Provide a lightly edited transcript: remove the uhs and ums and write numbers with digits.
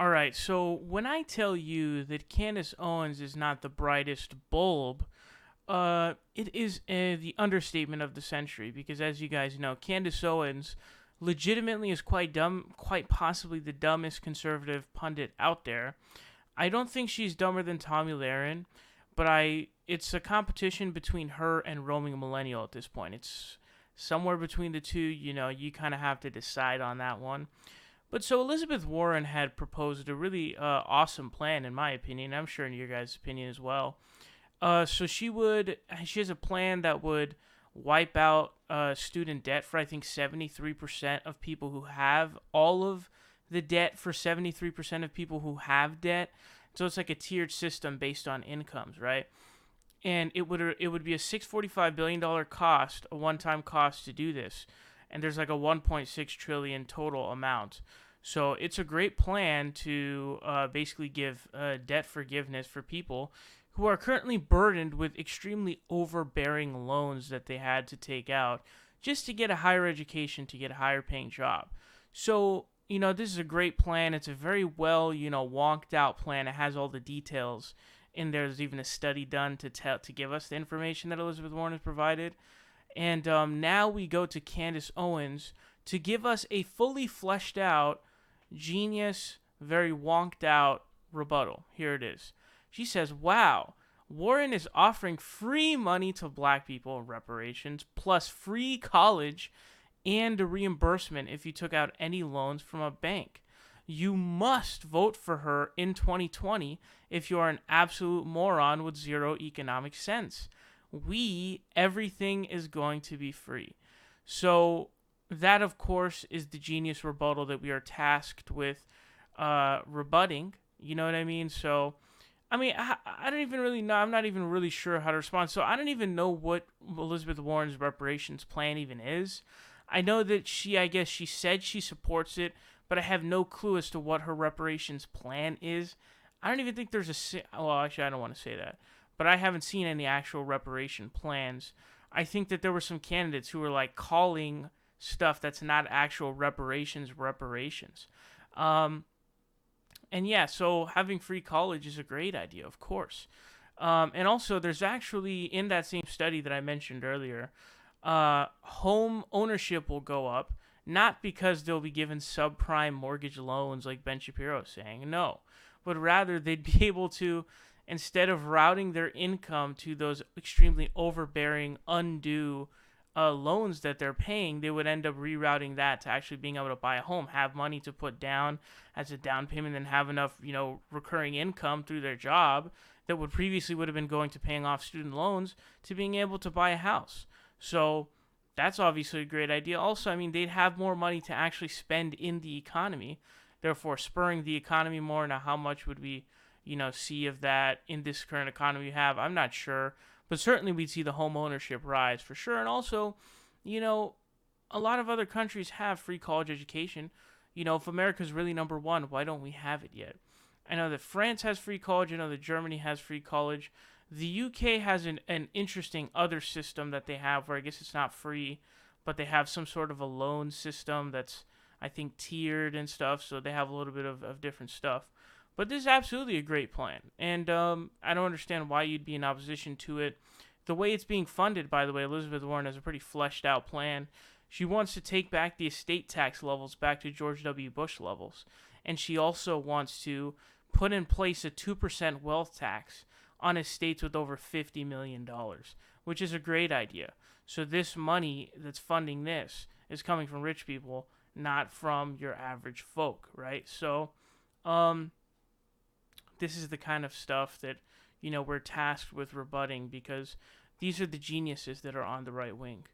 All right, so when I tell you that Candace Owens is not the brightest bulb, it is the understatement of the century because, as you guys know, Candace Owens legitimately is quite dumb, quite possibly the dumbest conservative pundit out there. I don't think she's dumber than Tommy Lahren, but it's a competition between her and roaming millennial at this point. It's somewhere between the two. You kind of have to decide on that one. But so Elizabeth Warren had proposed a really awesome plan, in my opinion. I'm sure in your guys' opinion as well. So she has a plan that would wipe out student debt for I think 73% of people who have all of the debt for 73% of people who have debt. So it's like a tiered system based on incomes, right? And it would be a $645 billion cost, a one-time cost to do this. And there's like a 1.6 trillion total amount. So it's a great plan to basically give debt forgiveness for people who are currently burdened with extremely overbearing loans that they had to take out just to get a higher education, to get a higher paying job. So, this is a great plan. It's a very well, wonked out plan. It has all the details. And there's even a study done to give us the information that Elizabeth Warren has provided. And now we go to Candace Owens to give us a fully fleshed out, genius, very wonked out rebuttal. Here it is. She says, wow, Warren is offering free money to black people, reparations, plus free college and a reimbursement if you took out any loans from a bank. You must vote for her in 2020 if you are an absolute moron with zero economic sense. Everything is going to be free. So that, of course, is the genius rebuttal that we are tasked with rebutting. You know what I mean? So I don't even really know. I'm not even really sure how to respond. So I don't even know what Elizabeth Warren's reparations plan even is. I know that I guess she said she supports it, but I have no clue as to what her reparations plan is. I don't even think there's well, actually, I don't want to say that, but I haven't seen any actual reparation plans. I think that there were some candidates who were like calling stuff that's not actual reparations. And yeah, so having free college is a great idea, of course. And also, there's actually, in that same study that I mentioned earlier, home ownership will go up, not because they'll be given subprime mortgage loans like Ben Shapiro is saying, no, but rather they'd be able to, instead of routing their income to those extremely overbearing, undue loans that they're paying, they would end up rerouting that to actually being able to buy a home, have money to put down as a down payment, and have enough, recurring income through their job that would have been going to paying off student loans to being able to buy a house. So that's obviously a great idea. Also, they'd have more money to actually spend in the economy, therefore spurring the economy more. Now, how much would we, see of that in this current economy we have? I'm not sure. But certainly we'd see the home ownership rise for sure. And also, a lot of other countries have free college education. If America's really number one, why don't we have it yet? I know that France has free college. I know that Germany has free college. The UK has an interesting other system that they have where I guess it's not free, but they have some sort of a loan system that's, I think, tiered and stuff. So they have a little bit of different stuff. But this is absolutely a great plan. And I don't understand why you'd be in opposition to it. The way it's being funded, by the way, Elizabeth Warren has a pretty fleshed out plan. She wants to take back the estate tax levels back to George W. Bush levels. And she also wants to put in place a 2% wealth tax on estates with over $50 million, which is a great idea. So this money that's funding this is coming from rich people, not from your average folk, right? So, this is the kind of stuff that, we're tasked with rebutting because these are the geniuses that are on the right wing.